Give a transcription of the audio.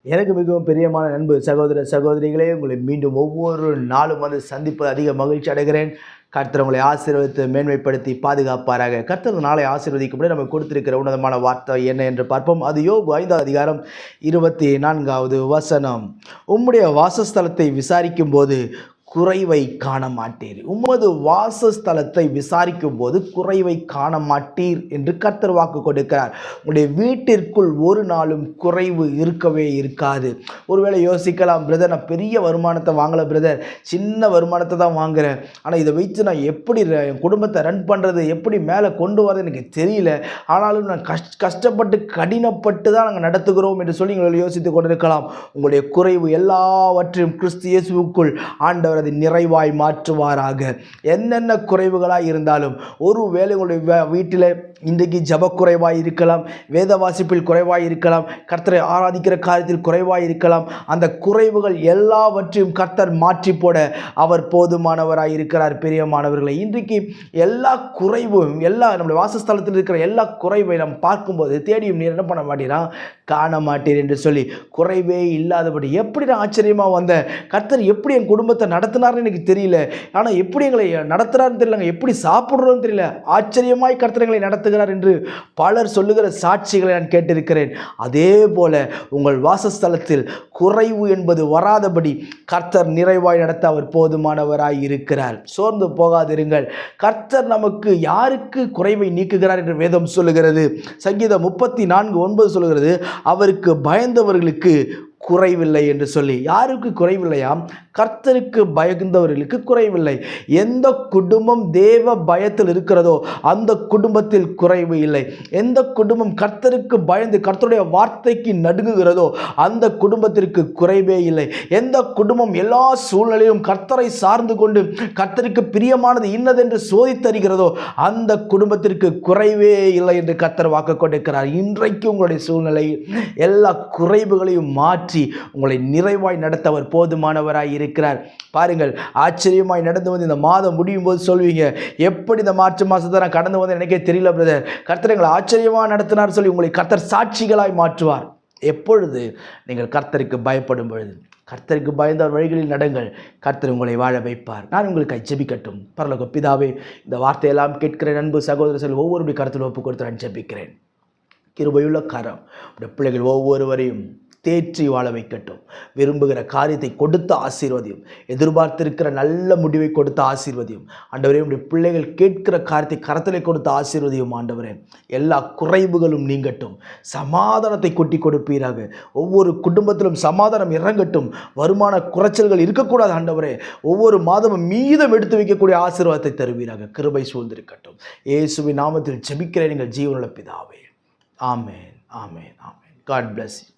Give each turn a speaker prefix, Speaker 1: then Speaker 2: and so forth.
Speaker 1: எனக்கு மிகவும் பிரியமான நண்பு சகோதர சகோதரிகளே, உங்களை மீண்டும் ஒவ்வொரு நாளும் வந்து சந்திப்பது அதிக மகிழ்ச்சி அடைகிறேன். கர்த்தர் உங்களை ஆசீர்வதித்து மேன்மைப்படுத்தி பாதுகாப்பாராக. கர்த்தர் நாளை ஆசீர்வதிக்கும்படி நம்ம கொடுத்திருக்கிற உன்னதமான வார்த்தை என்ன என்று பார்ப்போம். அது யோபு 5ஆம் அதிகாரம் 24வது வசனம். உம்முடைய வாசஸ்தலத்தை விசாரிக்கும் போது குறைவை காண மாட்டீர். உமது வாசஸ்தலத்தை விசாரிக்கும் போது குறைவை காண மாட்டீர் என்று கர்த்தர் வாக்கு கொடுக்கிறார். உங்களுடைய வீட்டிற்குள் ஒரு நாளும் குறைவு இருக்கவே இருக்காது. ஒருவேளை யோசிக்கலாம், பிரதர் நான் பெரிய வருமானத்தை வாங்கலை பிரதர், சின்ன வருமானத்தை தான் வாங்குகிறேன், ஆனால் இதை வைத்து நான் எப்படி என் குடும்பத்தை ரன் பண்ணுறது, எப்படி மேலே கொண்டு வரது எனக்கு தெரியல, ஆனாலும் நான் கஷ்டப்பட்டு கடினப்பட்டு தான் நாங்கள் நடத்துகிறோம் என்று சொல்லி நீங்கள் யோசித்து கொண்டிருக்கலாம். உங்களுடைய குறைவு எல்லாவற்றையும் கிறிஸ்து இயேசுவுக்குள் ஆண்டவர் அதை நிறைவாய் மாற்றுவாராக. என்னென்ன குறைவுகளாக இருந்தாலும், ஒரு வேளை உங்களுடைய வீட்டில் இன்றைக்கு ஜப குறைவாய் இருக்கலாம், வேத வாசிப்பில் குறைவாய் இருக்கலாம், கர்த்தரை ஆராதிக்கிற காரியத்தில் குறைவாய் இருக்கலாம். அந்த குறைவுகள் எல்லாவற்றையும் கர்த்தர் மாற்றி போட அவர் போதுமானவராய் இருக்கிறார். பிரியமானவர்களை, இன்றைக்கு எல்லா குறைவும், நம்முடைய வாசஸ்தலத்தில் இருக்கிற எல்லா குறைவை நாம் பார்க்கும்போது தேடியும் நீர் என்ன பண்ண மாட்டீரா, காண மாட்டீர் என்று சொல்லி குறைவே இல்லாதபடி எப்படி நான் ஆச்சரியமாக வந்தேன், கர்த்தர் எப்படி என் குடும்பத்தை நடத்தினார்னு எனக்கு தெரியல, ஆனால் எப்படி எங்களை நடத்துகிறார்னு தெரியலங்க, எப்படி சாப்பிட்றோன்னு தெரியல, ஆச்சரியமாய் கர்த்தர் எங்களை நடத்துகிறார் என்று பலர் சொல்லுகிற சாட்சிகளை நான் கேட்டிருக்கிறேன். அதே போல உங்கள் வாசஸ்தலத்தில் குறைவு என்பது வராதபடி கர்த்தர் நிறைவாய் நடத்த அவர் போதுமானவராய் இருக்கிறார். சோர்ந்து போகாதிருங்கள். கர்த்தர் நமக்கு யாருக்கு குறைவை நீக்குகிறார் என்று வேதம் சொல்லுகிறது. சங்கீதம் 34:9 சொல்லுகிறது, அவருக்கு பயந்தவர்களுக்கு குறைவில்லை என்று சொல்லி. யாருக்கு குறைவில்லையாம்? கர்த்தருக்கு பயந்தவர்களுக்கு குறைவில்லை. எந்த குடும்பம் தேவ பயத்தில் இருக்கிறதோ அந்த குடும்பத்தில் குறைவு இல்லை. எந்த குடும்பம் கர்த்தருக்கு பயந்து கர்த்தருடைய வார்த்தைக்கு நடுங்குகிறதோ அந்த குடும்பத்திற்கு குறைவே இல்லை. எந்த குடும்பம் எல்லா சூழ்நிலையும் கர்த்தரை சார்ந்து கொண்டு கர்த்தருக்கு பிரியமானது இன்னதென்று சோதித்தருகிறதோ அந்த குடும்பத்திற்கு குறைவே இல்லை என்று கர்த்தர் வாக்கு கொடுக்கிறார். இன்றைக்கு உங்களுடைய சூழ்நிலையில் எல்லா குறைவுகளையும் மாற்றி உங்களை நிறைவாய் நடத்த அவர் போதுமானவராய் இருக்கிறார். பாருங்கள், ஆச்சரியமாய் நடந்து வந்து இந்த மாதம் முடியும் போது சொல்வீங்க, எப்படி இந்த மார்ச் மாதத்தை நான் கடந்து வந்து எனக்கே தெரியல பிரதர், கர்த்தர் எங்களை ஆச்சரியமாக நடத்தினார் சொல்லி உங்களை கர்த்தர் சாட்சிகளாய் மாற்றுவார். எப்பொழுது? நீங்கள் கர்த்தருக்கு பயப்படும் பொழுது. கர்த்தருக்கு பயந்த வழிகளில் நடங்கள், கர்த்தர் உங்களை வாழ வைப்பார். நான் உங்களுக்கு ஜெபிக்கட்டும். பரலோக பிதாவே, இந்த வார்த்தையெல்லாம் கேட்கிற அன்பு சகோதரர்கள் ஒவ்வொருடைய கருத்தில் ஒப்பு கொடுத்து நான் ஜெபிக்கிறேன். கிருபையுள்ள கரம் உடைய பிள்ளைகள் ஒவ்வொருவரையும் தேற்றி வாழ வைக்கட்டும். விரும்புகிற காரியத்தை கொடுத்த ஆசீர்வதியும், எதிர்பார்த்திருக்கிற நல்ல முடிவை கொடுத்த ஆசீர்வதியும் ஆண்டவரே. உடைய பிள்ளைகள் கேட்கிற காரியத்தை கரத்திலே கொடுத்த ஆசீர்வதியும் ஆண்டவரே. எல்லா குறைவுகளும் நீங்கட்டும், சமாதானத்தை கொட்டி கொடுப்பீராக. ஒவ்வொரு குடும்பத்திலும் சமாதானம் இறங்கட்டும், வருமான குறைச்சல்கள் இருக்கக்கூடாது ஆண்டவரே. ஒவ்வொரு மாதமும் மீதம் எடுத்து வைக்கக்கூடிய ஆசீர்வாதத்தை தருவீராக. கிருபை சூழ்ந்திருக்கட்டும். இயேசுவின் நாமத்தில் ஜெபிக்கிறேன் எங்கள் ஜீவனுள்ள பிதாவே. ஆமென், ஆமென், ஆமென். God bless you.